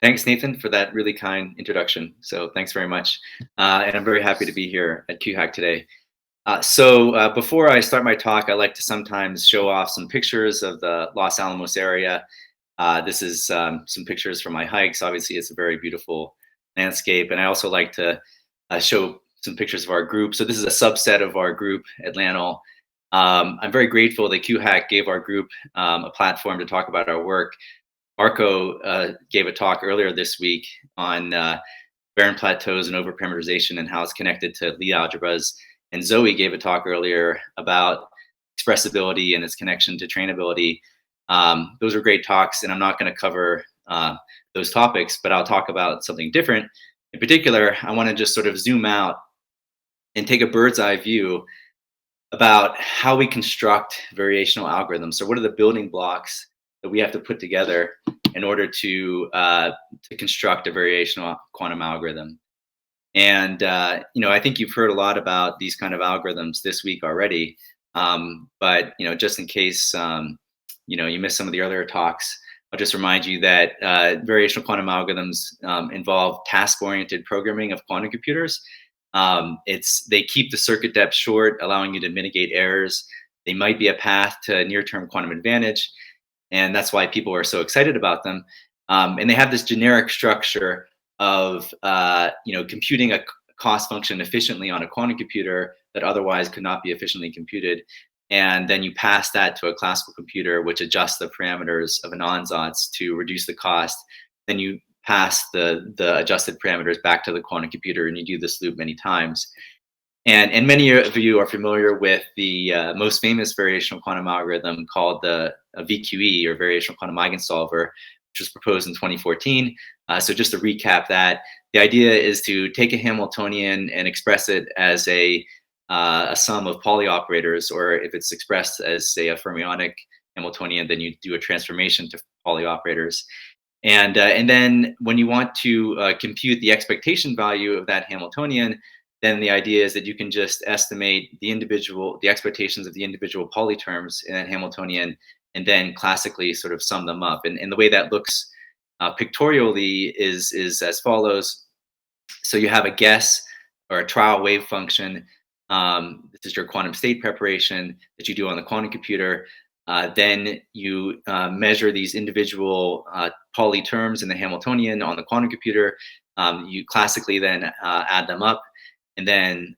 Thanks, Nathan, for that really kind introduction. So thanks very much. And I'm very happy to be here at QHack today. Before I start my talk, I like to sometimes show off some pictures of the Los Alamos area. This is some pictures from my hikes. Obviously, it's a very beautiful landscape. And I also like to show some pictures of our group. So this is a subset of our group at LANL. I'm very grateful that QHack gave our group a platform to talk about our work. Marco gave a talk earlier this week on barren plateaus and overparameterization and how it's connected to lead algebras. And Zoe gave a talk earlier about expressibility and its connection to trainability. Those are great talks, and I'm not going to cover those topics, but I'll talk about something different. In particular, I want to just sort of zoom out and take a bird's eye view about how we construct variational algorithms. So what are the building blocks that we have to put together in order to construct a variational quantum algorithm? And I think you've heard a lot about these kind of algorithms this week already. But just in case you missed some of the other talks, I'll just remind you that variational quantum algorithms involve task-oriented programming of quantum computers. They keep the circuit depth short, allowing you to mitigate errors. They might be a path to near-term quantum advantage, and that's why people are so excited about them. And they have this generic structure of computing a cost function efficiently on a quantum computer that otherwise could not be efficiently computed. And then you pass that to a classical computer, which adjusts the parameters of an ansatz to reduce the cost. Then you pass the adjusted parameters back to the quantum computer, and you do this loop many times. And many of you are familiar with the most famous variational quantum algorithm called the VQE, or Variational Quantum Eigensolver, which was proposed in 2014. So just to recap that, the idea is to take a Hamiltonian and express it as a sum of Pauli operators, or if it's expressed as, say, a fermionic Hamiltonian, then you do a transformation to Pauli operators. And then when you want to compute the expectation value of that Hamiltonian, then the idea is that you can just estimate the expectations of the individual Pauli terms in that Hamiltonian, and then classically sort of sum them up. And the way that looks pictorially is as follows. So you have a guess or a trial wave function. This is your quantum state preparation that you do on the quantum computer. Then you measure these individual Pauli terms in the Hamiltonian on the quantum computer. You classically then add them up, and then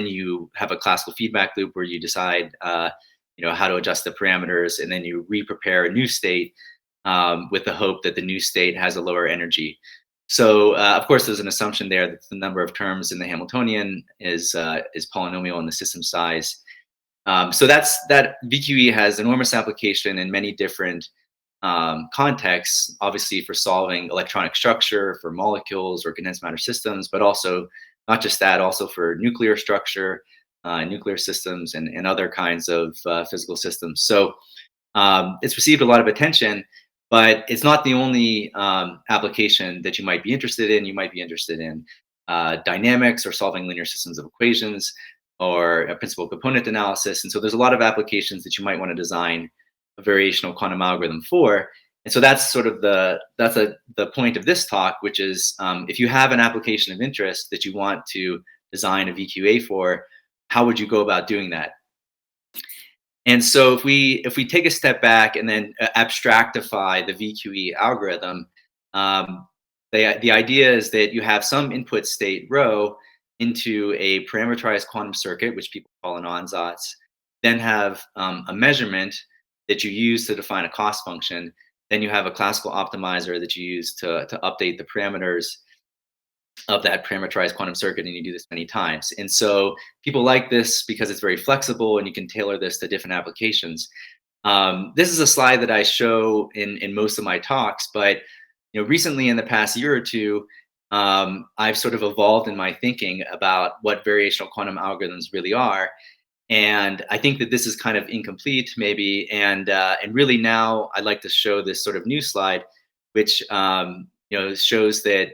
you have a classical feedback loop where you decide how to adjust the parameters, and then you re-prepare a new state with the hope that the new state has a lower energy. So of course, there's an assumption there that the number of terms in the Hamiltonian is polynomial in the system size. So that VQE has enormous application in many different contexts, obviously for solving electronic structure, for molecules or condensed matter systems, but also not just that, also for nuclear structure, nuclear systems, and other kinds of physical systems. So it's received a lot of attention, but it's not the only application that you might be interested in. You might be interested in dynamics, or solving linear systems of equations, or a principal component analysis. And so there's a lot of applications that you might want to design a variational quantum algorithm for. And so that's sort of the point of this talk, which is if you have an application of interest that you want to design a VQA for, how would you go about doing that? And so if we take a step back and then abstractify the VQE algorithm, the idea is that you have some input state rho into a parameterized quantum circuit, which people call an ansatz, then have a measurement that you use to define a cost function. Then you have a classical optimizer that you use to update the parameters of that parameterized quantum circuit, and you do this many times. And so people like this because it's very flexible, and you can tailor this to different applications. This is a slide that I show in most of my talks, but recently in the past year or two, I've sort of evolved in my thinking about what variational quantum algorithms really are. And I think that this is kind of incomplete, maybe. And really now I'd like to show this sort of new slide, which shows that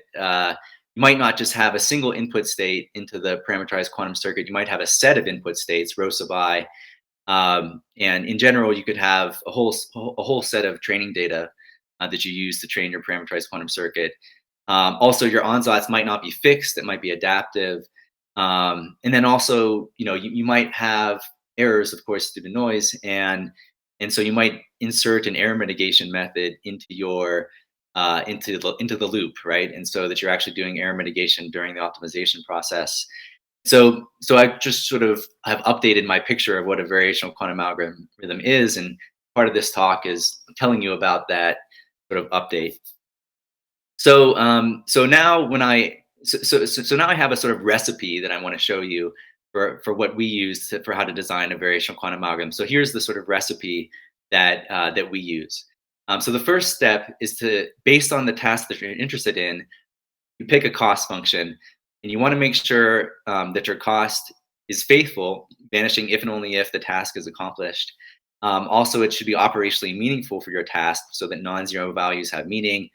you might not just have a single input state into the parameterized quantum circuit. You might have a set of input states, rho sub I. And in general, you could have a whole set of training data that you use to train your parameterized quantum circuit. Also, your ansatz might not be fixed; it might be adaptive. And then also, you might have errors, of course, due to noise, and so you might insert an error mitigation method into the loop, right? And so that you're actually doing error mitigation during the optimization process. So I just sort of have updated my picture of what a variational quantum algorithm is, and part of this talk is telling you about that sort of update. So now now I have a sort of recipe that I want to show you for what we use for how to design a variational quantum algorithm. So here's the sort of recipe that we use. So the first step is to, based on the task that you're interested in, you pick a cost function, and you want to make sure that your cost is faithful, vanishing if and only if the task is accomplished. Also, it should be operationally meaningful for your task, so that non-zero values have meaning.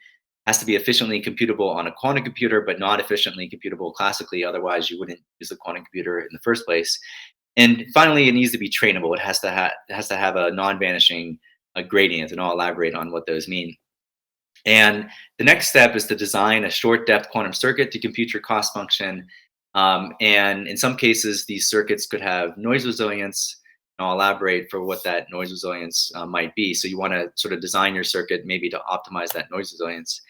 Has to be efficiently computable on a quantum computer, but not efficiently computable classically. Otherwise, you wouldn't use the quantum computer in the first place. And finally, it needs to be trainable. It has to have a non-vanishing gradient, and I'll elaborate on what those mean. And the next step is to design a short depth quantum circuit to compute your cost function. And in some cases, these circuits could have noise resilience. And I'll elaborate for what that noise resilience might be. So you want to sort of design your circuit maybe to optimize that noise resilience.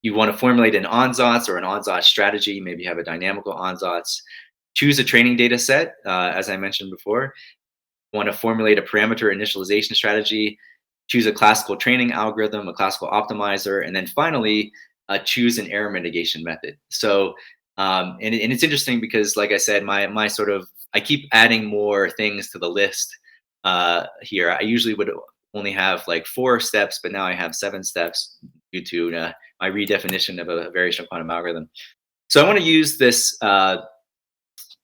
You want to formulate an ansatz or an ansatz strategy. Maybe you have a dynamical ansatz. Choose a training data set, as I mentioned before. You want to formulate a parameter initialization strategy. Choose a classical training algorithm, a classical optimizer, and then finally choose an error mitigation method. So, and it's interesting because, like I said, my sort of, I keep adding more things to the list here. I usually would only have like 4 steps, but now I have 7 steps due to my redefinition of a variational quantum algorithm. So I want to use this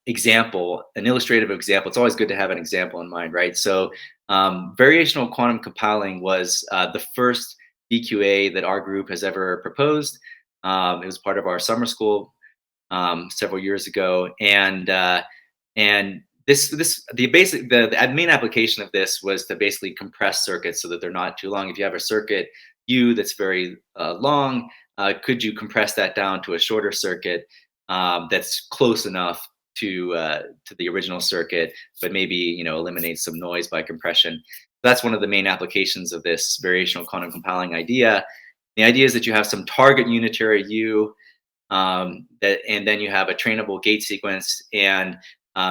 example, an illustrative example. It's always good to have an example in mind, right? So variational quantum compiling was the first VQA that our group has ever proposed. It was part of our summer school several years ago, and the main application of this was to basically compress circuits so that they're not too long. If you have a circuit U that's very long, could you compress that down to a shorter circuit that's close enough to the original circuit, but maybe eliminate some noise by compression? That's one of the main applications of this variational quantum compiling idea. The idea is that you have some target unitary U, and then you have a trainable gate sequence, and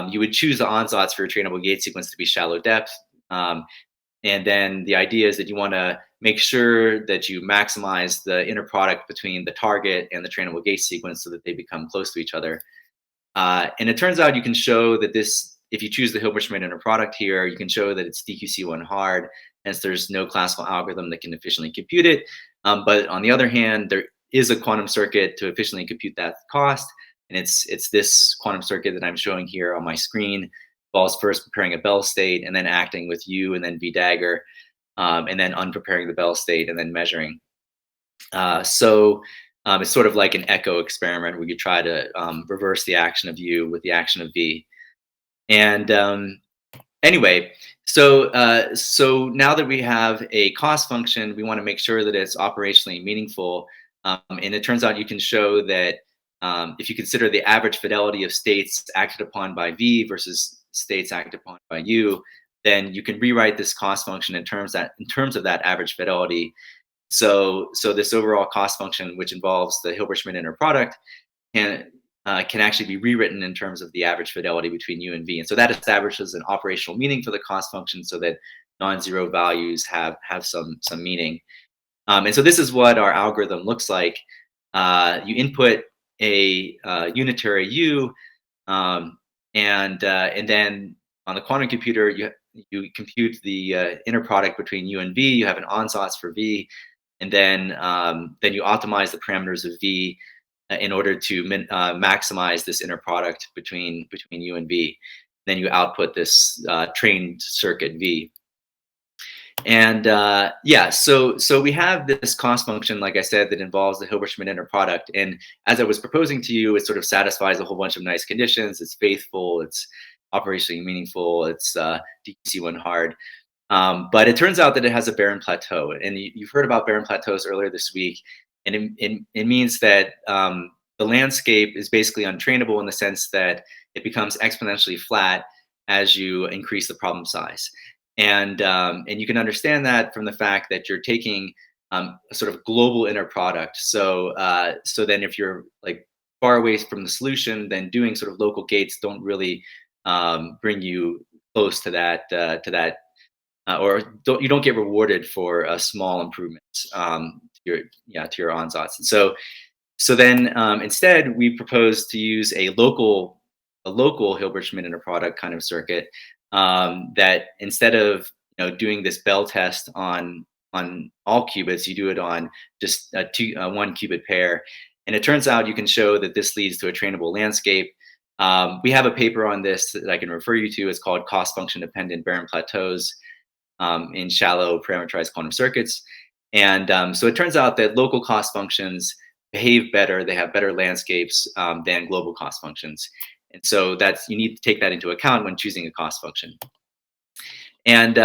you would choose the ansatz for your trainable gate sequence to be shallow depth. And then the idea is that you want to make sure that you maximize the inner product between the target and the trainable gate sequence so that they become close to each other. And it turns out you can show that this, if you choose the Hilbert-Schmidt inner product here, you can show that it's DQC1 hard, hence there's no classical algorithm that can efficiently compute it. But on the other hand, there is a quantum circuit to efficiently compute that cost. And it's this quantum circuit that I'm showing here on my screen. Involves first preparing a Bell state and then acting with U and then V dagger, and then unpreparing the Bell state and then measuring. It's sort of like an echo experiment where you try to reverse the action of U with the action of V. And anyway, so now that we have a cost function, we want to make sure that it's operationally meaningful. And it turns out you can show that if you consider the average fidelity of states acted upon by V versus states acted upon by U, then you can rewrite this cost function in terms of that average fidelity. So this overall cost function, which involves the Hilbert-Schmidt inner product, can actually be rewritten in terms of the average fidelity between U and V. And so that establishes an operational meaning for the cost function so that non-zero values have some meaning. And so this is what our algorithm looks like. You input a unitary U, and then on the quantum computer, you compute the inner product between U and V. You have an ansatz for V, and then you optimize the parameters of V in order to maximize this inner product between U and V. Then you output this trained circuit V. And so we have this cost function, like I said, that involves the Hilbert-Schmidt inner product. And as I was proposing to you, it sort of satisfies a whole bunch of nice conditions. It's faithful, it's operationally meaningful, it's DQC1 hard. But it turns out that it has a barren plateau, and you've heard about barren plateaus earlier this week, and it means that the landscape is basically untrainable in the sense that it becomes exponentially flat as you increase the problem size, and you can understand that from the fact that you're taking a sort of global inner product. So then if you're like far away from the solution, then doing sort of local gates don't really bring you close or you don't get rewarded for small improvements to your ansatz. And so then instead we propose to use a local Hilbert-Schmidt inner product kind of circuit, that instead of doing this bell test on all qubits, you do it on just one qubit pair. And it turns out you can show that this leads to a trainable landscape. We have a paper on this that I can refer you to. It's called Cost Function Dependent Barren Plateaus in Shallow Parameterized Quantum Circuits. And so it turns out that local cost functions behave better, they have better landscapes than global cost functions. And so you need to take that into account when choosing a cost function. And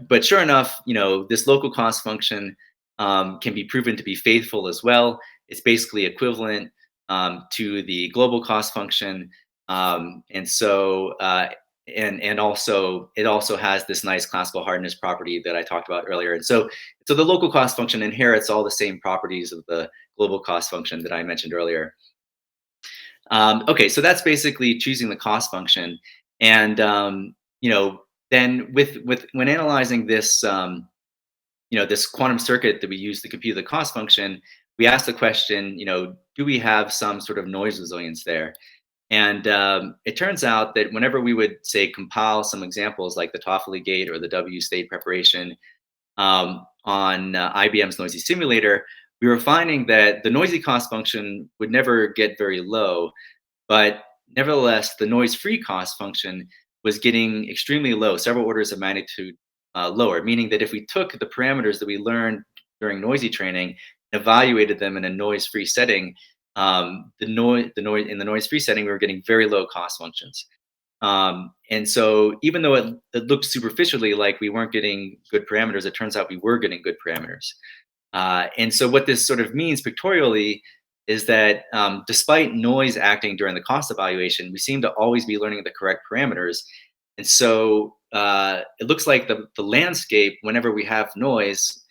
but sure enough, this local cost function can be proven to be faithful as well. It's basically equivalent to the global cost function, and so and also it also has this nice classical hardness property that I talked about earlier. And so the local cost function inherits all the same properties of the global cost function that I mentioned earlier. Okay, so that's basically choosing the cost function, and then with when analyzing this this quantum circuit that we use to compute the cost function, we ask the question, do we have some sort of noise resilience there? And it turns out that whenever we would say compile some examples like the Toffoli gate or the W state preparation on IBM's noisy simulator, we were finding that the noisy cost function would never get very low, but nevertheless, the noise-free cost function was getting extremely low, several orders of magnitude lower, meaning that if we took the parameters that we learned during noisy training and evaluated them in a noise-free setting, in the noise-free setting, we were getting very low cost functions. And so even though it looked superficially like we weren't getting good parameters, it turns out we were getting good parameters. And so what this sort of means pictorially is that despite noise acting during the cost evaluation, we seem to always be learning the correct parameters. And so it looks like the landscape, whenever we have noise,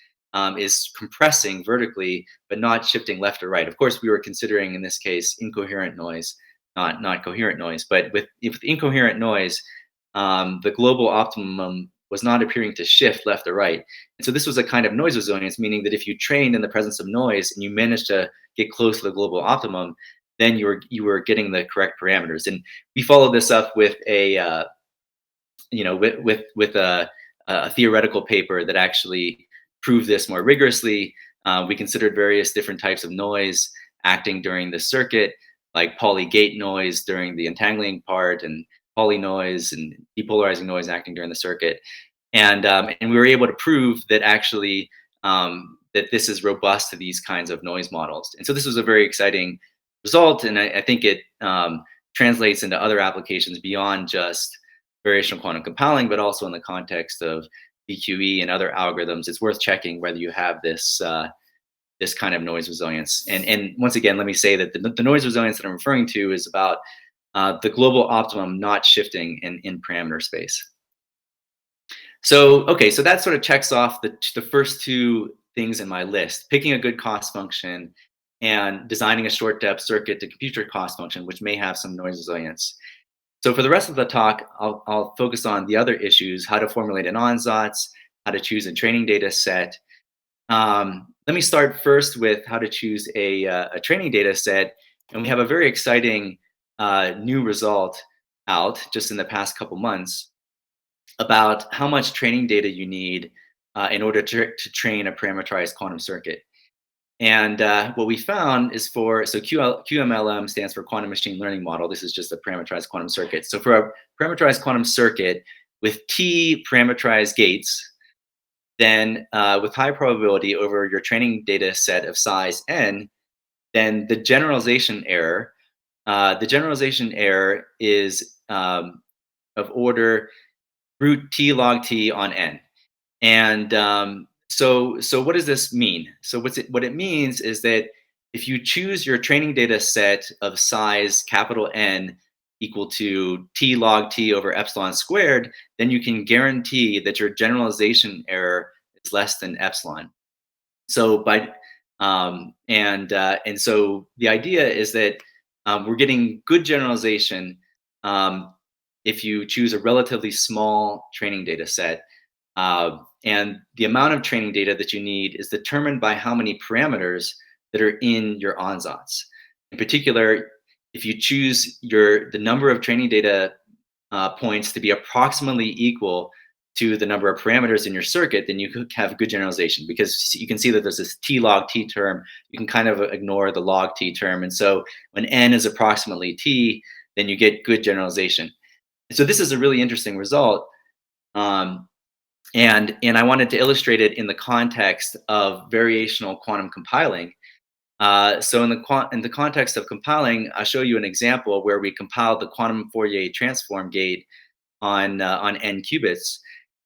is compressing vertically, but not shifting left or right. Of course, we were considering in this case incoherent noise, not coherent noise. But with incoherent noise, the global optimum was not appearing to shift left or right. And so this was a kind of noise resilience, meaning that if you trained in the presence of noise and you managed to get close to the global optimum, then you were getting the correct parameters. And we followed this up with a with a theoretical paper that actually proved this more rigorously. We considered various different types of noise acting during the circuit, like poly-gate noise during the entangling part, and poly noise and depolarizing noise acting during the circuit. And we were able to prove that actually that this is robust to these kinds of noise models. And so this was a very exciting result, and I think it translates into other applications beyond just variational quantum compiling, but also in the context of VQE and other algorithms. It's worth checking whether you have this this kind of noise resilience. And once again, let me say that the noise resilience that I'm referring to is about the global optimum not shifting in parameter space. So, okay, so that sort of checks off the first two things in my list: picking a good cost function and designing a short depth circuit to compute your cost function, which may have some noise resilience. So for the rest of the talk, I'll focus on the other issues: how to formulate an ansatz, how to choose a training data set. Let me start first with how to choose a training data set. And we have a very exciting new result out just in the past couple months about how much training data you need in order to train a parameterized quantum circuit. And what we found is QMLM stands for Quantum Machine Learning Model. This is just a parameterized quantum circuit. So for a parameterized quantum circuit with T parameterized gates, then with high probability over your training data set of size n, then the generalization error is of order root T log T on n. And so what does this mean? So what it means is that if you choose your training data set of size capital N equal to t log t over epsilon squared, then you can guarantee that your generalization error is less than epsilon. So and so the idea is that we're getting good generalization um, if you choose a relatively small training data set. And the amount of training data that you need is determined by how many parameters that are in your ansatz. In particular, if you choose the number of training data points to be approximately equal to the number of parameters in your circuit, then you could have good generalization, because you can see that there's this t log t term. You can kind of ignore the log t term. And so when n is approximately t, then you get good generalization. And so this is a really interesting result. Um, and I wanted to illustrate it in the context of variational quantum compiling. So in the context of compiling, I'll show you an example where we compiled the quantum Fourier transform gate on n qubits.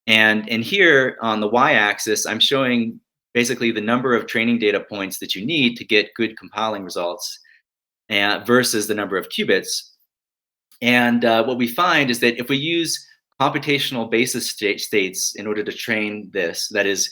And here on the y-axis, I'm showing basically the number of training data points that you need to get good compiling results, versus the number of qubits. And what we find is that if we use computational basis states in order to train this, that is,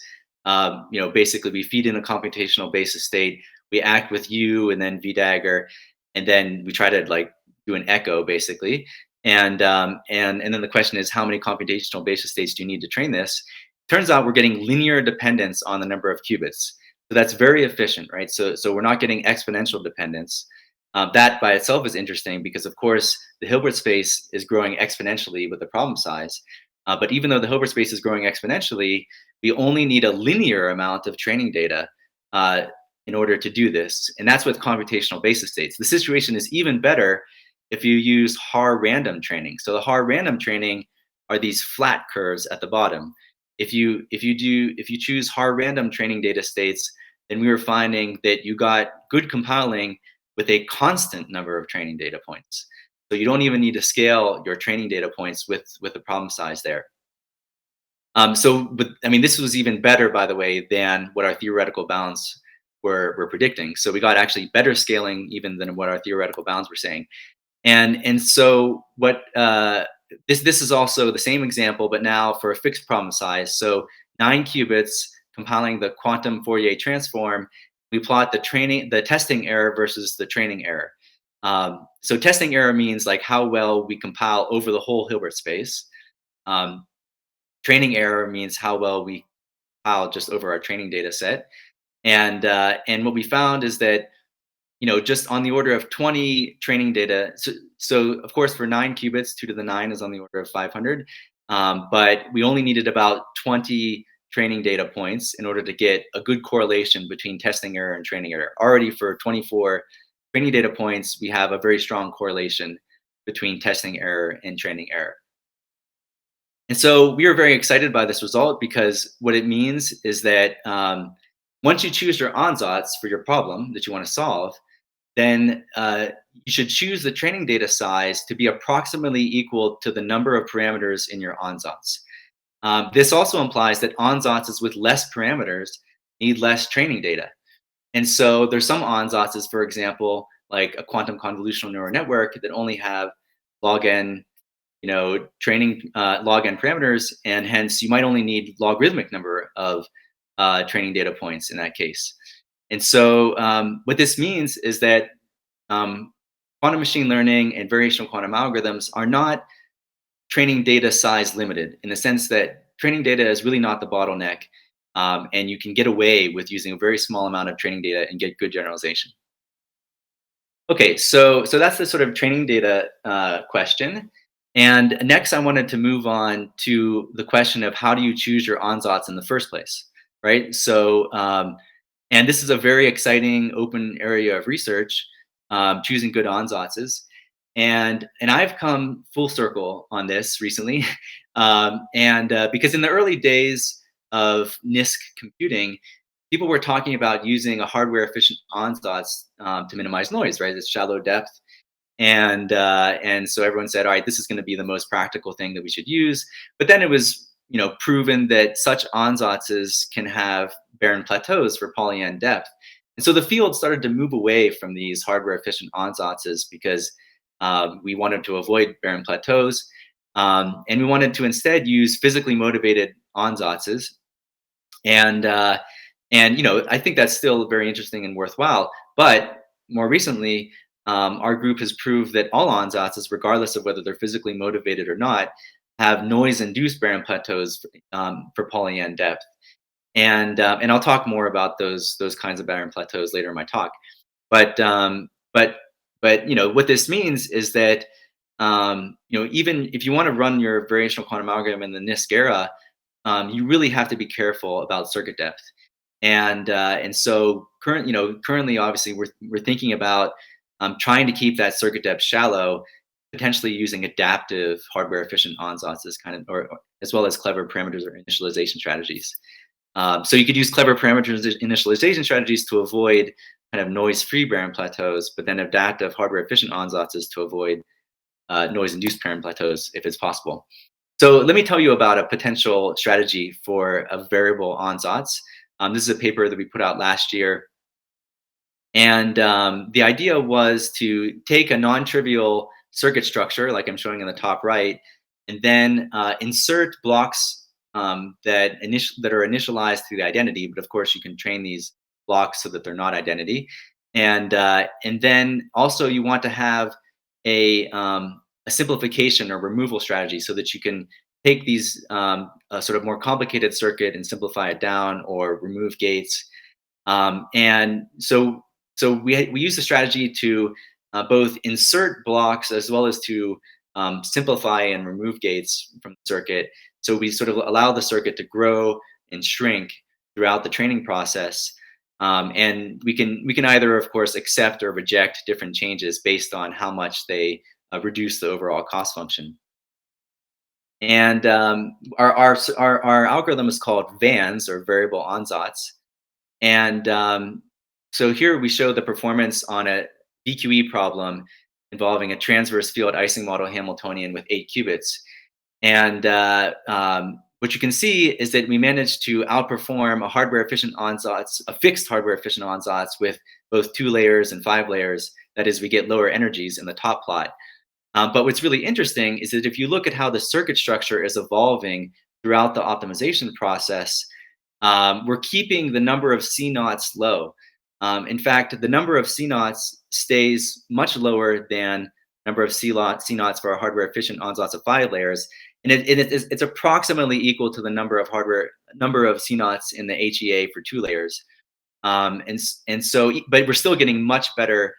basically we feed in a computational basis state, we act with U and then V dagger, and then we try to like do an echo basically. And then the question is, how many computational basis states do you need to train this? Turns out we're getting linear dependence on the number of qubits. So that's very efficient, right? So we're not getting exponential dependence. That by itself is interesting because, of course, the Hilbert space is growing exponentially with the problem size. But even though the Hilbert space is growing exponentially, we only need a linear amount of training data uh, in order to do this. And that's with computational basis states. The situation is even better if you use Haar random training. So the Haar random training are these flat curves at the bottom. If you choose Haar random training data states, then we were finding that you got good compiling with a constant number of training data points. So you don't even need to scale your training data points with the problem size there. But I mean, this was even better, by the way, than what our theoretical bounds were predicting. So we got actually better scaling even than what our theoretical bounds were saying. And so what this is also the same example, but now for a fixed problem size. So 9 qubits compiling the quantum Fourier transform. We plot the testing error versus the training error. So testing error means like how well we compile over the whole Hilbert space. Training error means how well we compile just over our training data set. And what we found is that, just on the order of 20 training data. So of course, for 9 qubits, 2 to the 9 is on the order of 500. But we only needed about 20 training data points in order to get a good correlation between testing error and training error. Already for 24 training data points, we have a very strong correlation between testing error and training error. And so we were very excited by this result because what it means is that once you choose your ansatz for your problem that you want to solve, then you should choose the training data size to be approximately equal to the number of parameters in your ansatz. This also implies that ansatzes with less parameters need less training data. And so there's some ansatzes, for example, like a quantum convolutional neural network that only have log n, training log n parameters, and hence you might only need logarithmic number of training data points in that case. And so what this means is that quantum machine learning and variational quantum algorithms are not training data size limited, in the sense that training data is really not the bottleneck, and you can get away with using a very small amount of training data and get good generalization. Okay, so that's the sort of training data question. And next, I wanted to move on to the question of how do you choose your ansatz in the first place, right? So, and this is a very exciting open area of research, choosing good ansatzes. And I've come full circle on this recently, because in the early days of NISQ computing, people were talking about using a hardware efficient ansatz to minimize noise, right? It's shallow depth. And so everyone said, all right, this is going to be the most practical thing that we should use. But then it was proven that such ansatzes can have barren plateaus for poly-n depth. And so the field started to move away from these hardware efficient ansatzes because we wanted to avoid barren plateaus. And we wanted to instead use physically motivated ansatzes. And, I think that's still very interesting and worthwhile. But more recently, our group has proved that all ansatzes, regardless of whether they're physically motivated or not, have noise-induced barren plateaus for poly-n depth. And I'll talk more about those kinds of barren plateaus later in my talk. But what this means is that even if you want to run your variational quantum algorithm in the NISQ era, you really have to be careful about circuit depth. And so currently, obviously, we're thinking about trying to keep that circuit depth shallow, potentially using adaptive hardware efficient ansatzes, or as well as clever parameters or initialization strategies. So you could use clever parameters initialization strategies to avoid kind of noise-free barren plateaus, but then adaptive hardware efficient ansatzes to avoid noise-induced barren plateaus if it's possible. So let me tell you about a potential strategy for a variable ansatz. This is a paper that we put out last year. And the idea was to take a non-trivial circuit structure, like I'm showing in the top right, and then insert blocks that are initialized through the identity. But of course, you can train these blocks so that they're not identity. And then also you want to have a simplification or removal strategy so that you can take these sort of more complicated circuit and simplify it down or remove gates. And so we use the strategy to both insert blocks as well as to simplify and remove gates from the circuit. So we sort of allow the circuit to grow and shrink throughout the training process. And we can either, of course, accept or reject different changes based on how much they reduce the overall cost function. And our algorithm is called VANS, or variable ansatz. And so here we show the performance on a VQE problem involving a transverse field Ising model Hamiltonian with 8 qubits. And what you can see is that we managed to outperform a hardware efficient ansatz, a fixed hardware efficient ansatz with both 2 layers and 5 layers. That is, we get lower energies in the top plot. But what's really interesting is that if you look at how the circuit structure is evolving throughout the optimization process, we're keeping the number of C-naughts low. In fact, the number of C-naughts stays much lower than number of C-naughts for a hardware efficient ansatz of 5 layers. And it's approximately equal to the number of C-naughts in the HEA for 2 layers. And so, but we're still getting much better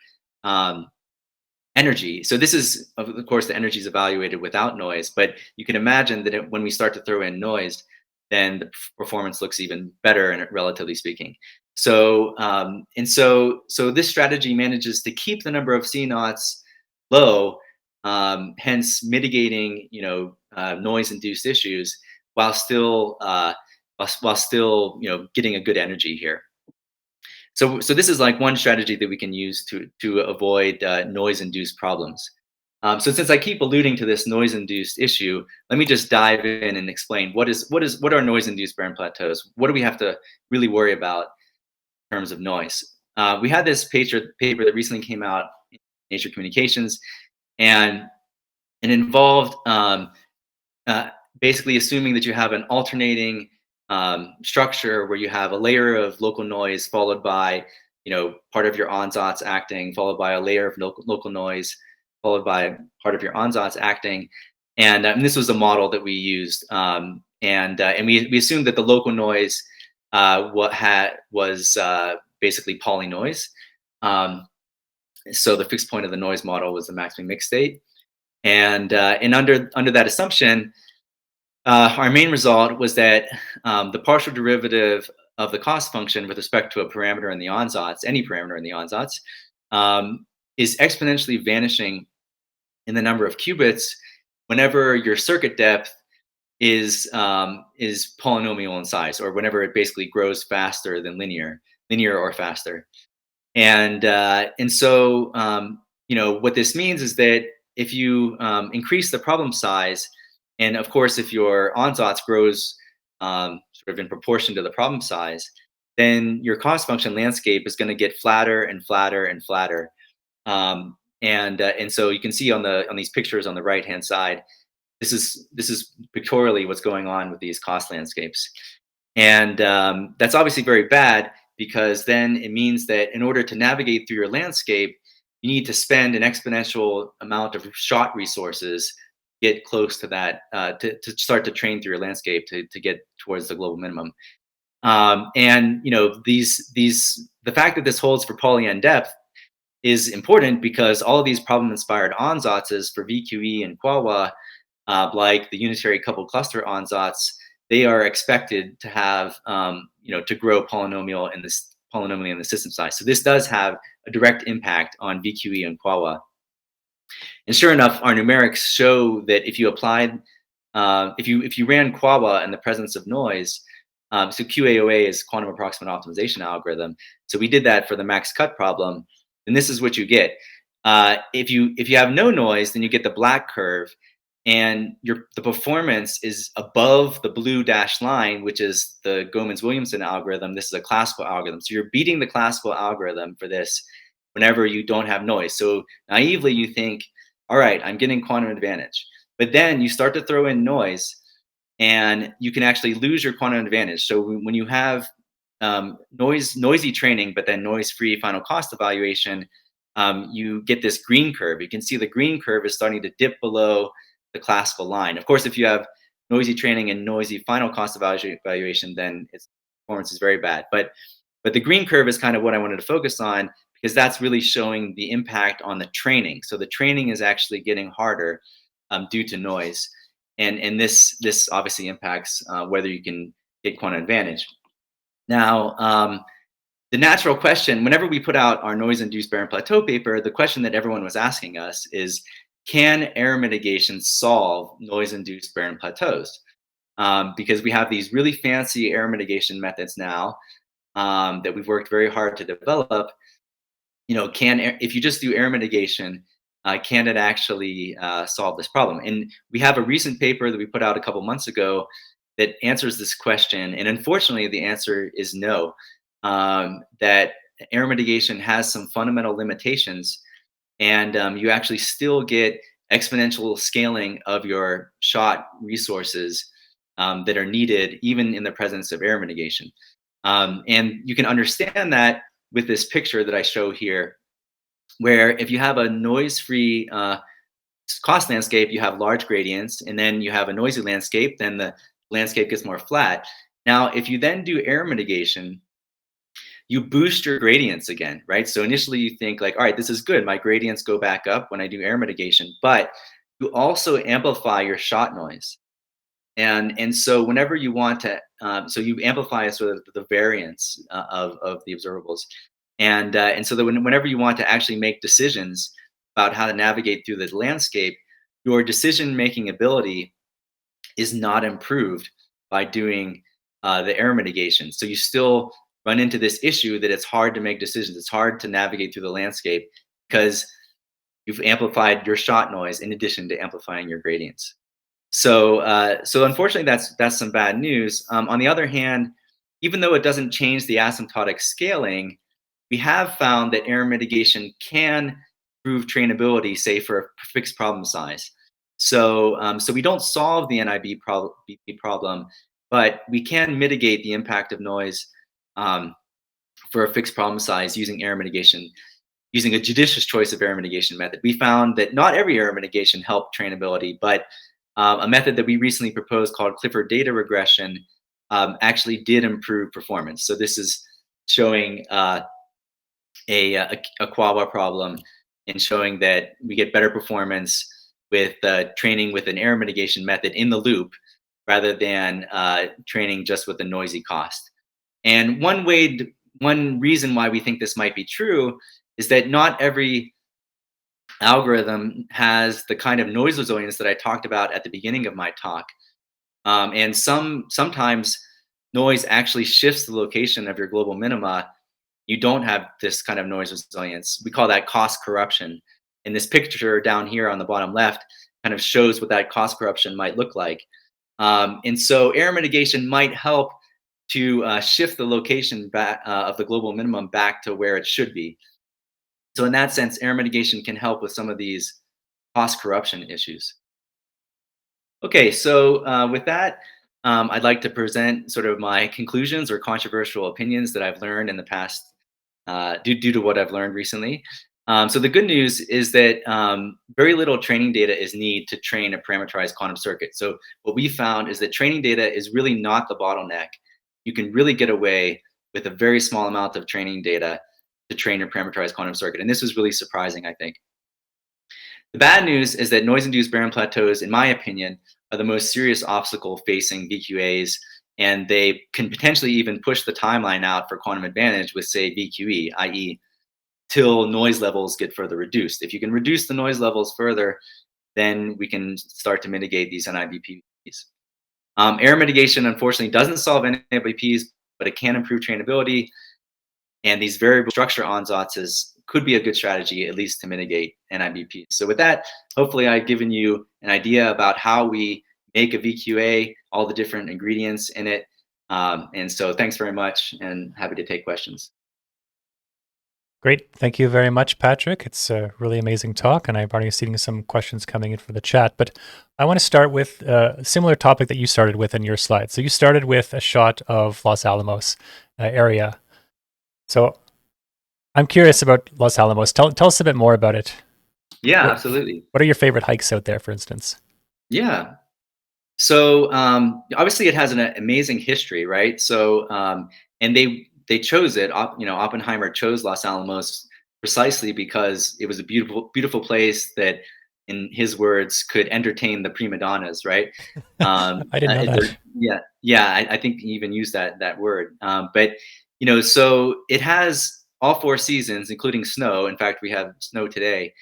energy. So this is, of course, the energy is evaluated without noise, but you can imagine that when we start to throw in noise, then the performance looks even better, relatively speaking. So so this strategy manages to keep the number of C-naughts low, hence mitigating noise-induced issues while still getting a good energy here. So this is like one strategy that we can use to avoid noise-induced problems. So since I keep alluding to this noise-induced issue, let me just dive in and explain what are noise-induced barren plateaus? What do we have to really worry about in terms of noise? We had this paper that recently came out in Nature Communications, and it involved basically assuming that you have an alternating structure where you have a layer of local noise followed by part of your ansatz acting, followed by a layer of local noise, followed by part of your ansatz acting. And this was a model that we used. And we assumed that the local noise was basically poly noise. So the fixed point of the noise model was the maximum mixed state. And under that assumption, our main result was that the partial derivative of the cost function with respect to a parameter in the ansatz, any parameter in the ansatz, is exponentially vanishing in the number of qubits whenever your circuit depth is polynomial in size, or whenever it basically grows faster than linear or faster. And so what this means is that if you increase the problem size, And of course, if your ansatz grows sort of in proportion to the problem size, then your cost function landscape is going to get flatter and flatter and flatter. And so you can see on these pictures on the right hand side, this is pictorially what's going on with these cost landscapes. And that's obviously very bad, because then it means that in order to navigate through your landscape, you need to spend an exponential amount of shot resources, get close to that, to start to train through your landscape to get towards the global minimum. And the fact that this holds for poly-n depth is important, because all of these problem-inspired ansatzes for VQE and QAWA, like the unitary coupled cluster ansatz, they are expected to have, to grow polynomially in the system size. So this does have a direct impact on VQE and QAWA. And sure enough, our numerics show that if you applied, if you ran QAWA in the presence of noise, so QAOA is quantum approximate optimization algorithm. So we did that for the max cut problem, and this is what you get. If you have no noise, then you get the black curve, and the performance is above the blue dashed line, which is the Gomez-Williamson algorithm. This is a classical algorithm. So you're beating the classical algorithm for this whenever you don't have noise. So naively, you think, all right, I'm getting quantum advantage. But then you start to throw in noise, and you can actually lose your quantum advantage. So when you have noisy training, but then noise-free final cost evaluation, you get this green curve. You can see the green curve is starting to dip below the classical line. Of course, if you have noisy training and noisy final cost evaluation, then its performance is very bad. But the green curve is kind of what I wanted to focus on, because that's really showing the impact on the training. So the training is actually getting harder due to noise. And this obviously impacts whether you can get quantum advantage. Now, the natural question, whenever we put out our noise-induced barren plateau paper, the question that everyone was asking us is, can error mitigation solve noise-induced barren plateaus? Because we have these really fancy error mitigation methods now that we've worked very hard to develop. If you just do error mitigation, can it actually solve this problem? And we have a recent paper that we put out a couple months ago that answers this question. And unfortunately, the answer is no, that error mitigation has some fundamental limitations, and you actually still get exponential scaling of your shot resources that are needed even in the presence of error mitigation. And you can understand that with this picture that I show here, where if you have a noise-free cost landscape, you have large gradients, and then you have a noisy landscape, then the landscape gets more flat. Now, if you then do error mitigation, you boost your gradients again, right? So initially you think like, all right, this is good. My gradients go back up when I do error mitigation, but you also amplify your shot noise. And so whenever you want to, so you amplify sort of the variance of the observables. And so that whenever you want to actually make decisions about how to navigate through the landscape, your decision-making ability is not improved by doing the error mitigation. So you still run into this issue that it's hard to make decisions. It's hard to navigate through the landscape because you've amplified your shot noise in addition to amplifying your gradients. So unfortunately, that's some bad news. On the other hand, even though it doesn't change the asymptotic scaling, we have found that error mitigation can improve trainability, say for a fixed problem size. So we don't solve the NIB problem, but we can mitigate the impact of noise for a fixed problem size using error mitigation, using a judicious choice of error mitigation method. We found that not every error mitigation helped trainability, but a method that we recently proposed called Clifford data regression actually did improve performance. So this is showing a QAWA problem and showing that we get better performance with training with an error mitigation method in the loop rather than training just with a noisy cost. And one reason why we think this might be true is that not every algorithm has the kind of noise resilience that I talked about at the beginning of my talk. And sometimes noise actually shifts the location of your global minima. You don't have this kind of noise resilience. We call that cost corruption. In this picture down here on the bottom left, kind of shows what that cost corruption might look like. And so error mitigation might help to shift the location back of the global minimum back to where it should be. So in that sense, error mitigation can help with some of these cost corruption issues. Okay, so with that, I'd like to present sort of my conclusions or controversial opinions that I've learned in the past due to what I've learned recently. So the good news is that very little training data is needed to train a parameterized quantum circuit. So what we found is that training data is really not the bottleneck. You can really get away with a very small amount of training data to train a parameterized quantum circuit. And this was really surprising, I think. The bad news is that noise-induced barren plateaus, in my opinion, are the most serious obstacle facing VQAs, and they can potentially even push the timeline out for quantum advantage with, say, VQE, i.e., till noise levels get further reduced. If you can reduce the noise levels further, then we can start to mitigate these NIBPs. Error mitigation, unfortunately, doesn't solve NIBPs, but it can improve trainability. And these variable structure ansatzes could be a good strategy, at least to mitigate NIBPs. So with that, hopefully I've given you an idea about how we make a VQA, all the different ingredients in it. And so thanks very much, and happy to take questions. Great. Thank you very much, Patrick. It's a really amazing talk, and I've already seen some questions coming in for the chat. But I want to start with a similar topic that you started with in your slide. So you started with a shot of Los Alamos area. So I'm curious about Los Alamos. Tell us a bit more about it. Yeah, absolutely. What are your favorite hikes out there, for instance? Yeah. So obviously it has an amazing history, right? So and they chose it. Oppenheimer chose Los Alamos precisely because it was a beautiful place that, in his words, could entertain the prima donnas, right? I didn't know that. Yeah. I think he even used that word. But so it has all four seasons, including snow. In fact, we have snow today,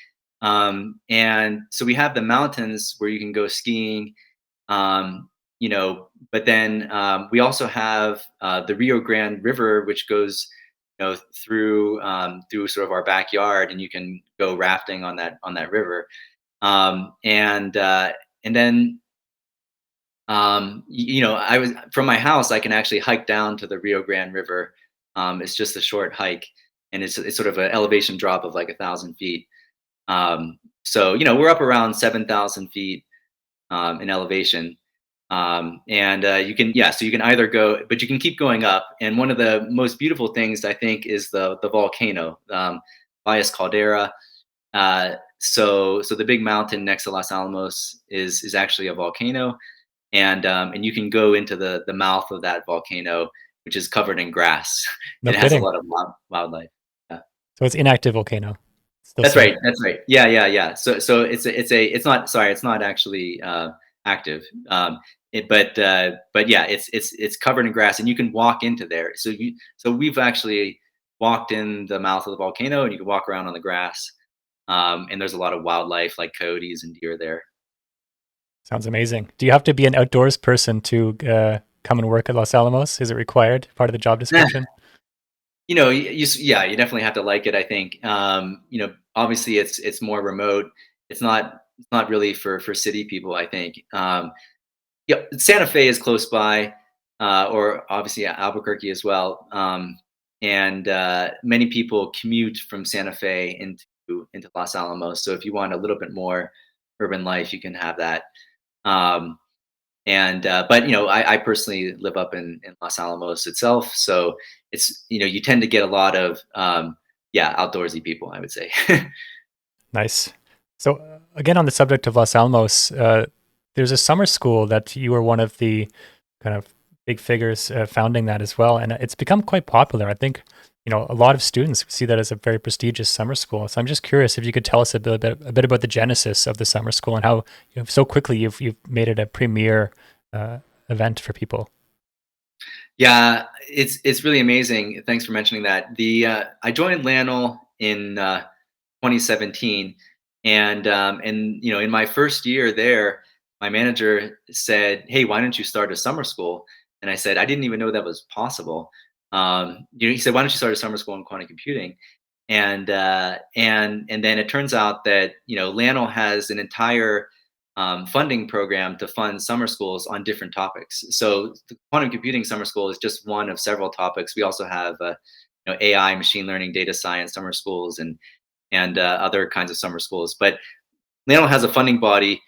and so we have the mountains where you can go skiing. But then we also have the Rio Grande River, which goes, through sort of our backyard, and you can go rafting on that river. And then I was from my house, I can actually hike down to the Rio Grande River. It's just a short hike, and it's sort of an elevation drop of like 1,000 feet. So we're up around 7,000 feet in elevation. And so you can either go, but you can keep going up. And one of the most beautiful things, I think, is the volcano, Valles Caldera. So the big mountain next to Los Alamos is actually a volcano, and you can go into the mouth of that volcano, which is covered in grass. No It has a kidding. lot of wildlife. Yeah. So it's inactive volcano. Still That's safe. right. That's right. Yeah. So it's not actually active. But yeah, it's covered in grass, and you can walk into there. So we've actually walked in the mouth of the volcano, and you can walk around on the grass. And there's a lot of wildlife like coyotes and deer there. Sounds amazing. Do you have to be an outdoors person to come and work at Los Alamos? Is it required, part of the job description? You definitely have to like it, I think. Obviously it's more remote. It's not really for city people, I think. Yeah, Santa Fe is close by, or obviously Albuquerque as well. And many people commute from Santa Fe into Los Alamos. So if you want a little bit more urban life, you can have that. Um, but I personally live up in Los Alamos itself, so it's you tend to get a lot of outdoorsy people, I would say. Nice. So again, on the subject of Los Alamos, there's a summer school that you were one of the kind of big figures founding that as well, and it's become quite popular. I think a lot of students see that as a very prestigious summer school. So I'm just curious if you could tell us a bit about the genesis of the summer school and how so quickly you've made it a premier event for people. Yeah, it's really amazing. Thanks for mentioning that. I joined LANL in 2017, and in my first year there, my manager said, "Hey, why don't you start a summer school?" And I said, "I didn't even know that was possible." He said, "Why don't you start a summer school in quantum computing?" And then it turns out that LANL has an entire funding program to fund summer schools on different topics. So the quantum computing summer school is just one of several topics. We also have AI, machine learning, data science summer schools, and other kinds of summer schools. But LANL has a funding body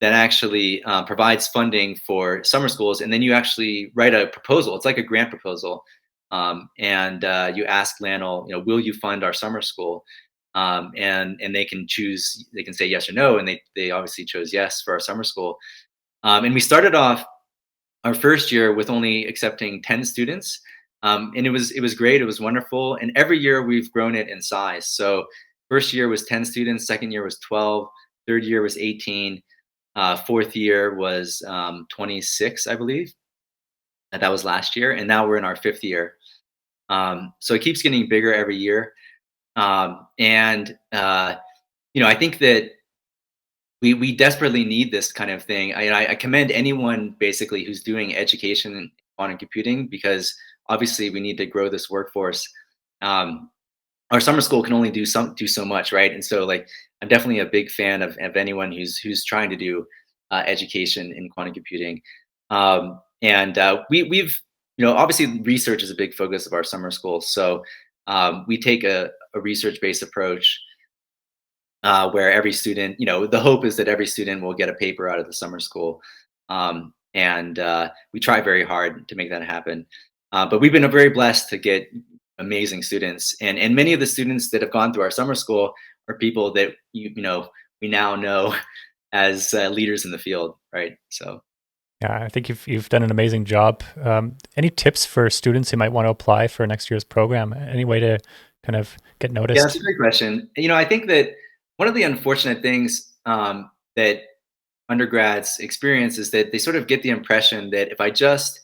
that actually provides funding for summer schools, and then you actually write a proposal. It's like a grant proposal, and you ask LANL, will you fund our summer school? And they can choose. They can say yes or no, and they obviously chose yes for our summer school. And we started off our first year with only accepting 10 students, and it was great. It was wonderful, and every year we've grown it in size. So first year was 10 students, second year was 12, third year was 18. Fourth year was 26, I believe. And that was last year, and now we're in our fifth year. So it keeps getting bigger every year, and I think that we desperately need this kind of thing. I commend anyone basically who's doing education in quantum computing, because obviously we need to grow this workforce. Our summer school can only do so much, right? And so like I'm definitely a big fan of anyone who's trying to do education in quantum computing. And we've obviously research is a big focus of our summer school. So we take a research-based approach, where every student, the hope is that every student will get a paper out of the summer school. And we try very hard to make that happen. But we've been very blessed to get amazing students. And many of the students that have gone through our summer school are people that, we now know as leaders in the field, right? So. Yeah, I think you've done an amazing job. Any tips for students who might want to apply for next year's program? Any way to kind of get Yeah, that's noticed? a great question. I think that one of the unfortunate things that undergrads experience is that they sort of get the impression that if I just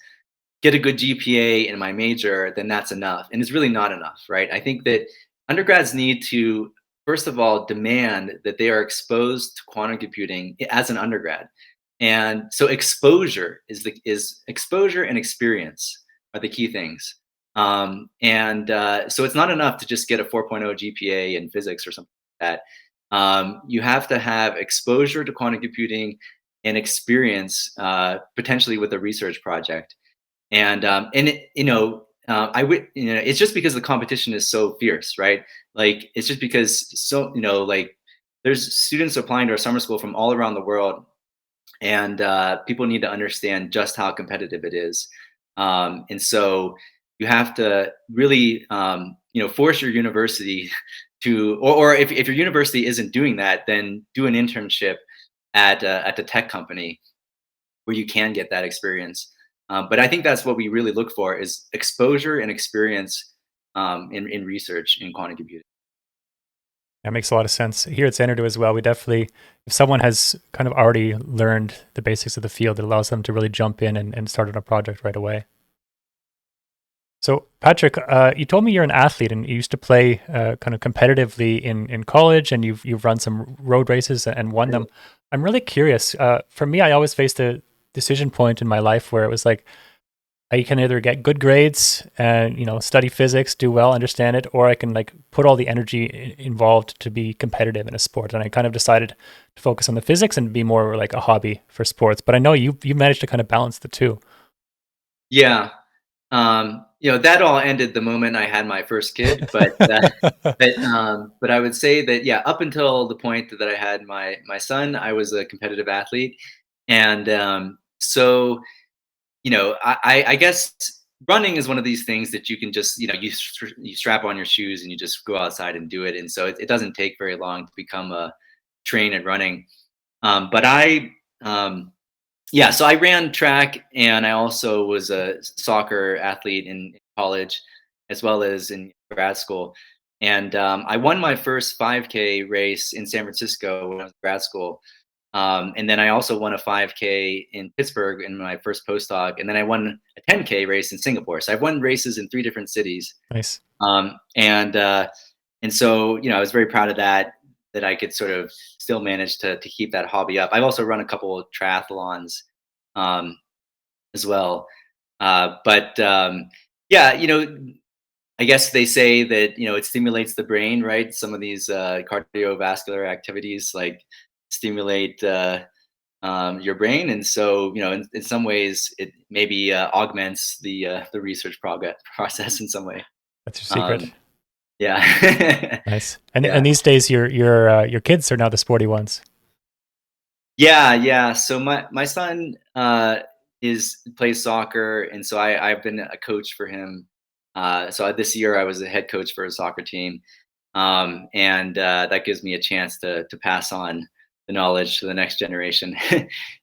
get a good GPA in my major, then that's enough. And it's really not enough, right? I think that undergrads need to, first of all, demand that they are exposed to quantum computing as an undergrad. And so exposure is exposure and experience are the key things. And so it's not enough to just get a 4.0 GPA in physics or something like that. You have to have exposure to quantum computing and experience, potentially with a research project. And it's just because the competition is so fierce, right? Like it's just because like there's students applying to our summer school from all around the world, and people need to understand just how competitive it is. And so you have to really force your university to, or if your university isn't doing that, then do an internship at the tech company where you can get that experience. But I think that's what we really look for, is exposure and experience in research in quantum computing. That makes a lot of sense. Here at Xanadu as well, we definitely, if someone has kind of already learned the basics of the field, it allows them to really jump in and start on a project right away. So Patrick, you told me you're an athlete and you used to play kind of competitively in college, and you've run some road races and won them. I'm really curious. For me, I always faced a decision point in my life where it was like, I can either get good grades and study physics, do well, understand it, or I can like put all the energy involved to be competitive in a sport. And I kind of decided to focus on the physics and be more like a hobby for sports. But I know you managed to kind of balance the two. Yeah. That all ended the moment I had my first kid, but but I would say that, yeah, up until the point that I had my son, I was a competitive athlete. And so I guess running is one of these things that you can just, you strap on your shoes and you just go outside and do it. And so it doesn't take very long to become a train at running. But yeah, so I ran track, and I also was a soccer athlete in college as well as in grad school. And I won my first 5K race in San Francisco when I was in grad school. And then I also won a 5K in Pittsburgh in my first postdoc. And then I won a 10K race in Singapore. So I've won races in 3 different cities. Nice. And so, I was very proud of that I could sort of still manage to keep that hobby up. I've also run a couple of triathlons as well. But yeah, I guess they say that, it stimulates the brain, right? Some of these cardiovascular activities like stimulate your brain. And so, in some ways, it maybe augments the research process in some way. That's your secret. Um, yeah. Nice. And Yeah. these days, your kids are now the sporty ones. Yeah, yeah. So my son is plays soccer, and so I've been a coach for him. This year I was a head coach for a soccer team, and that gives me a chance to pass on the knowledge to the next generation.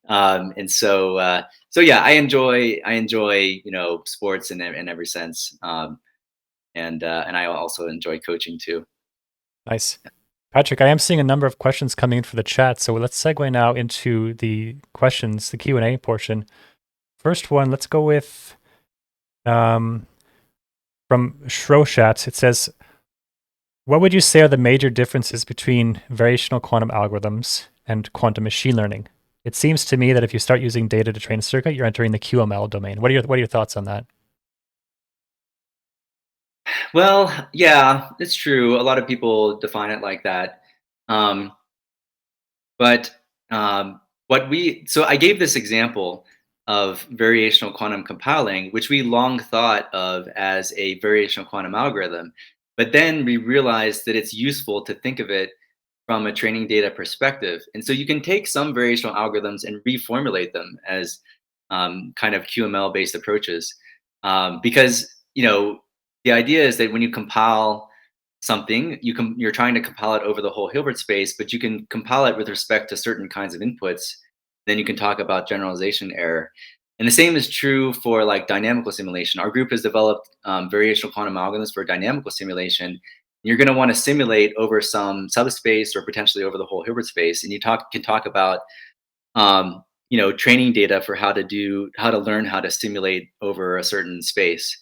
And so yeah, I enjoy sports in every sense, and I also enjoy coaching too. Nice. Patrick, I am seeing a number of questions coming in for the chat, so let's segue now into the questions, the Q&A portion. First one, let's go with from Shroshat. It says, what would you say are the major differences between variational quantum algorithms and quantum machine learning? It seems to me that if you start using data to train a circuit, you're entering the QML domain. What are your thoughts on that? Well, yeah, it's true. A lot of people define it like that. Um, but so I gave this example of variational quantum compiling, which we long thought of as a variational quantum algorithm. But then we realized that it's useful to think of it from a training data perspective. And so you can take some variational algorithms and reformulate them as kind of QML based approaches. Because, the idea is that when you compile something, you're trying to compile it over the whole Hilbert space, but you can compile it with respect to certain kinds of inputs. Then you can talk about generalization error. And the same is true for like dynamical simulation. Our group has developed variational quantum algorithms for dynamical simulation. You're going to want to simulate over some subspace or potentially over the whole Hilbert space, and you can talk about training data for how to learn how to simulate over a certain space.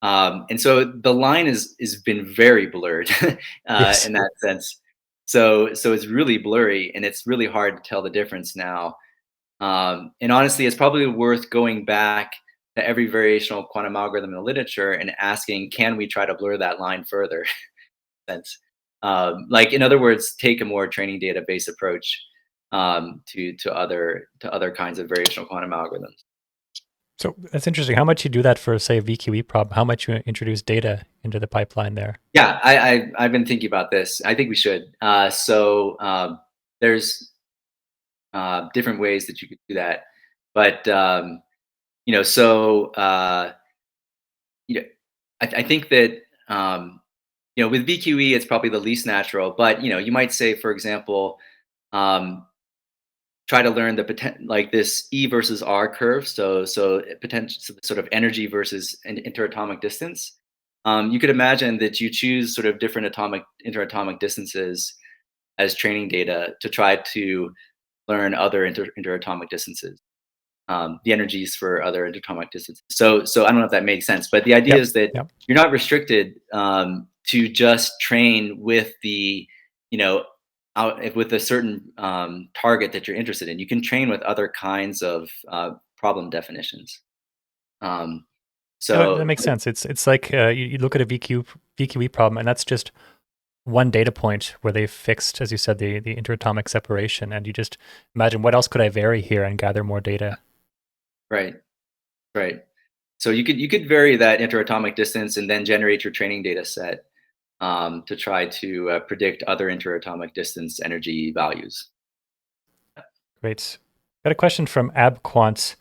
And so the line is been very blurred Yes. in that sense. So it's really blurry, and it's really hard to tell the difference now. And honestly, it's probably worth going back to every variational quantum algorithm in the literature and asking, can we try to blur that line further? Sense. Like in other words, take a more training data based approach to other kinds of variational quantum algorithms. So that's interesting. How much you do that for, say, a VQE problem? How much you introduce data into the pipeline there? Yeah, I've been thinking about this. I think we should. There's different ways that you could do that, but you know, so you know, I think that with VQE it's probably the least natural. But you might say, for example, um, try to learn like this E versus R curve. So potential sort of energy versus an interatomic distance. You could imagine that you choose sort of different interatomic distances as training data to try to learn other interatomic distances, the energies for other interatomic distances. So I don't know if that makes sense, but the idea Yep. is that Yep. you're not restricted to just train with the, you know, with a certain target that you're interested in. You can train with other kinds of problem definitions. Um, No, that so makes sense. It's like you look at a VQE problem, and that's just one data point where they fixed, as you said, the interatomic separation, and you just imagine what else could I vary here and gather more data. right, right. So you could vary that interatomic distance and then generate your training data set to try to predict other interatomic distance energy values. Great. Got a question from AbQuant.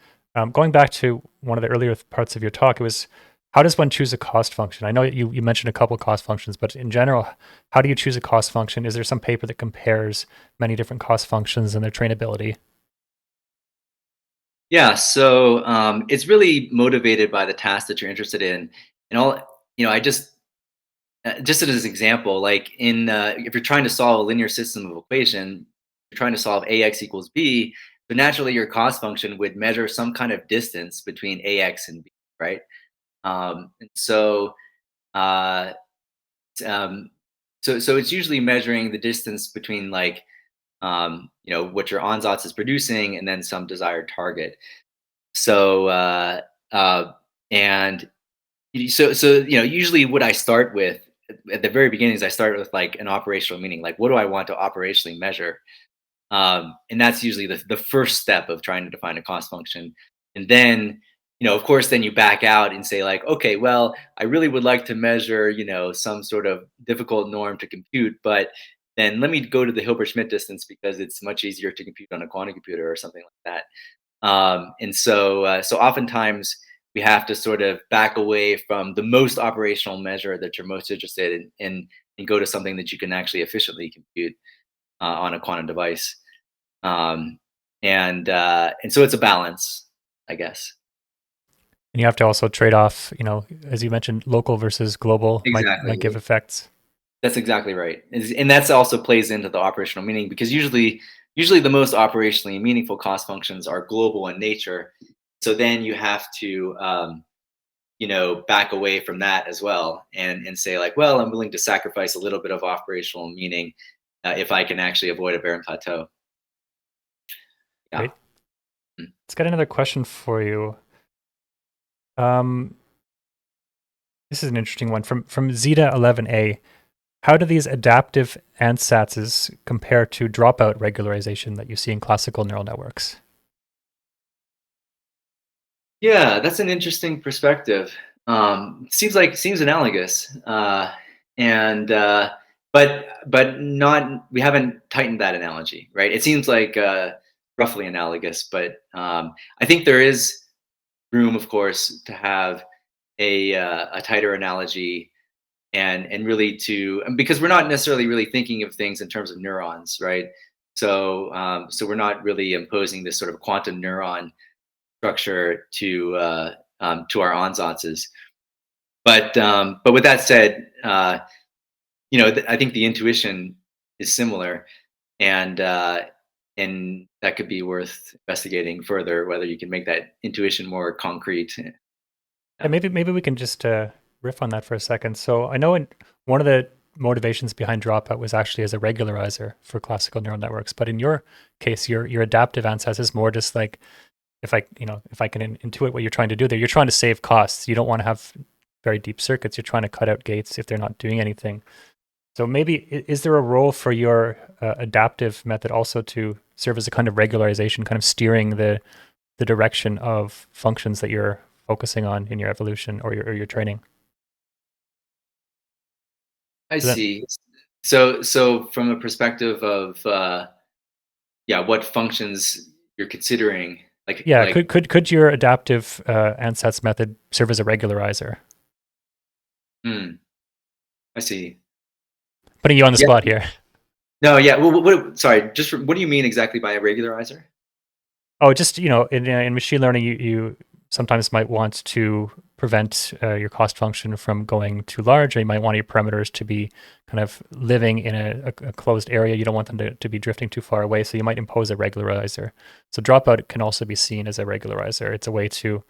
Going back to one of the earlier parts of your talk, it was how does one choose a cost function? I know you mentioned a couple cost functions, but in general, how do you choose a cost function? Is there some paper that compares many different cost functions and their trainability? Yeah, so it's really motivated by the task that you're interested in, and I just as an example, like if you're trying to solve a linear system of equation, you're trying to solve ax equals b, but naturally your cost function would measure some kind of distance between ax and b, right? And so uh, um, so it's usually measuring the distance between like what your ansatz is producing and then some desired target. So uh, and usually what I start with at the very beginning is I start with like an operational meaning, like what do I want to operationally measure? And that's usually the first step of trying to define a cost function. And then, of course, then you back out and say like, okay, well, I really would like to measure, some sort of difficult norm to compute, but then let me go to the Hilbert-Schmidt distance because it's much easier to compute on a quantum computer or something like that. So oftentimes we have to sort of back away from the most operational measure that you're most interested in, and go to something that you can actually efficiently compute on a quantum device. And so it's a balance, I guess. And you have to also trade off, as you mentioned, local versus global might give Exactly. effects. That's exactly right. And that's also plays into the operational meaning, because usually the most operationally meaningful cost functions are global in nature. So then you have to back away from that as well, and say like, well, I'm willing to sacrifice a little bit of operational meaning if I can actually avoid a barren plateau. Yeah. Great. Let's get another question for you. Um, this is an interesting one from Zeta 11A. How do these adaptive ansatzes compare to dropout regularization that you see in classical neural networks? Yeah, that's an interesting perspective. Seems analogous, and but not. We haven't tightened that analogy, right? It seems like roughly analogous, but I think there is room, of course, to have a tighter analogy, and really because we're not necessarily really thinking of things in terms of neurons, right? So we're not really imposing this sort of quantum neuron structure to our ansatzes. But with that said, I think the intuition is similar, and that could be worth investigating further, whether you can make that intuition more concrete. Yeah, maybe we can just riff on that for a second. So I know one of the motivations behind dropout was actually as a regularizer for classical neural networks, but in your case, your adaptive ansatz is more just like, if I can intuit what you're trying to do there, you're trying to save costs. You don't want to have very deep circuits. You're trying to cut out gates if they're not doing anything. So maybe is there a role for your adaptive method also to serve as a kind of regularization, kind of steering the direction of functions that you're focusing on in your evolution or your training? I Does that, see. So from a perspective of what functions you're considering, yeah, like could your adaptive ansatz method serve as a regularizer? hmm, I see. Putting you on the Yeah. spot here. No, yeah. Well, sorry, just what do you mean exactly by a regularizer? Oh, just in machine learning, you sometimes might want to prevent your cost function from going too large, or you might want your parameters to be kind of living in a closed area. You don't want them to be drifting too far away, so you might impose a regularizer. So dropout can also be seen as a regularizer. It's a way to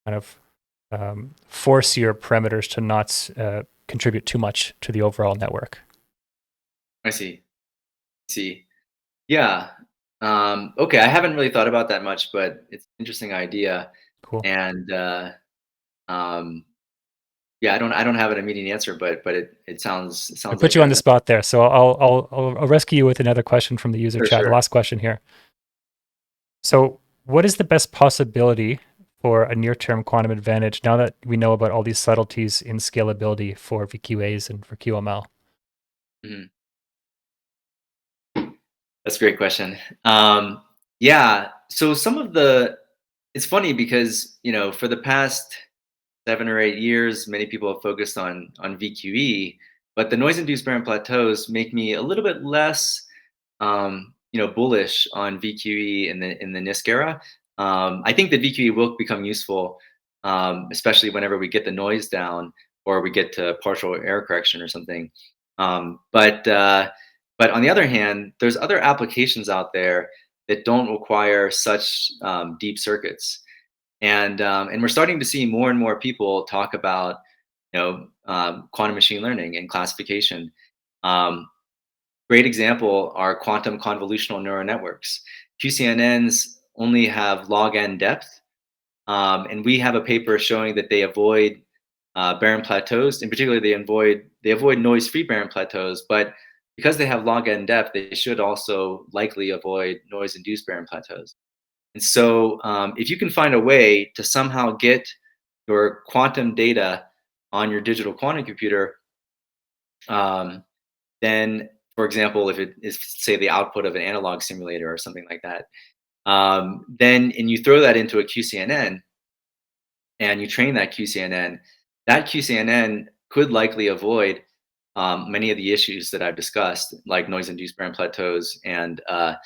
kind of force your parameters to not contribute too much to the overall network. I see. See. Yeah. Okay, I haven't really thought about that much, but it's an interesting idea. Cool. And um, yeah, I don't have an immediate answer, but it I sounds put like you on the a spot there, so I'll rescue you with another question from the user for chat. The sure. last question here. So, what is the best possibility for a near-term quantum advantage now that we know about all these subtleties in scalability for VQAs and for QML? Mhm. That's a great question. Yeah, so it's funny because for the past 7 or 8 years, many people have focused on VQE, but the noise-induced barren plateaus make me a little bit less, bullish on VQE in the NISQ era. I think that VQE will become useful, especially whenever we get the noise down or we get to partial error correction or something. But on the other hand, there's other applications out there that don't require such deep circuits, and we're starting to see more and more people talk about quantum machine learning and classification. Um, Great example are quantum convolutional neural networks. QCNNs only have log n depth, and we have a paper showing that they avoid barren plateaus. In particular, they avoid noise-free barren plateaus, but because they have log n depth, they should also likely avoid noise-induced barren plateaus. And so if you can find a way to somehow get your quantum data on your digital quantum computer, then, for example, if it is, say, the output of an analog simulator or something like that, and you throw that into a QCNN and you train that QCNN could likely avoid many of the issues that I've discussed, like noise-induced barren plateaus and as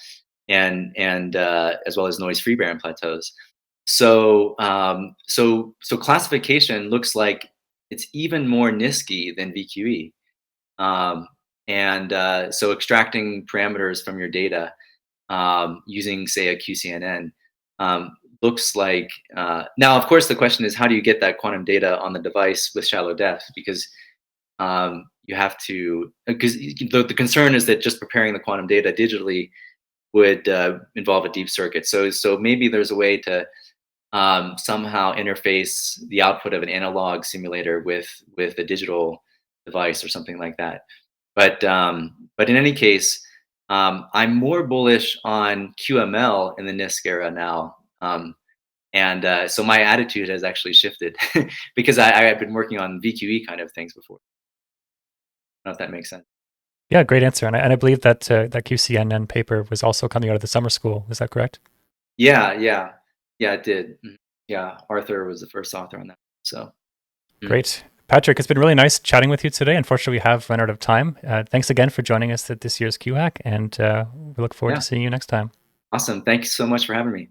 well as noise-free barren plateaus. So classification looks like it's even more NISKY than VQE. So extracting parameters from your data using, say, a QCNN looks like, now, of course, the question is, how do you get that quantum data on the device with shallow depth? Because you have to, because the concern is that just preparing the quantum data digitally would involve a deep circuit. So maybe there's a way to somehow interface the output of an analog simulator with a digital device or something like that. But in any case, I'm more bullish on QML in the NISQ era now. So my attitude has actually shifted because I've been working on VQE kind of things before. I don't know if that makes sense. Yeah, great answer. And I believe that that QCNN paper was also coming out of the summer school. Is that correct? Yeah, it did. Yeah, Arthur was the first author on that. So great. Patrick, it's been really nice chatting with you today. Unfortunately, we have run out of time. Thanks again for joining us at this year's QHack, and we look forward to seeing you next time. Awesome. Thank you so much for having me.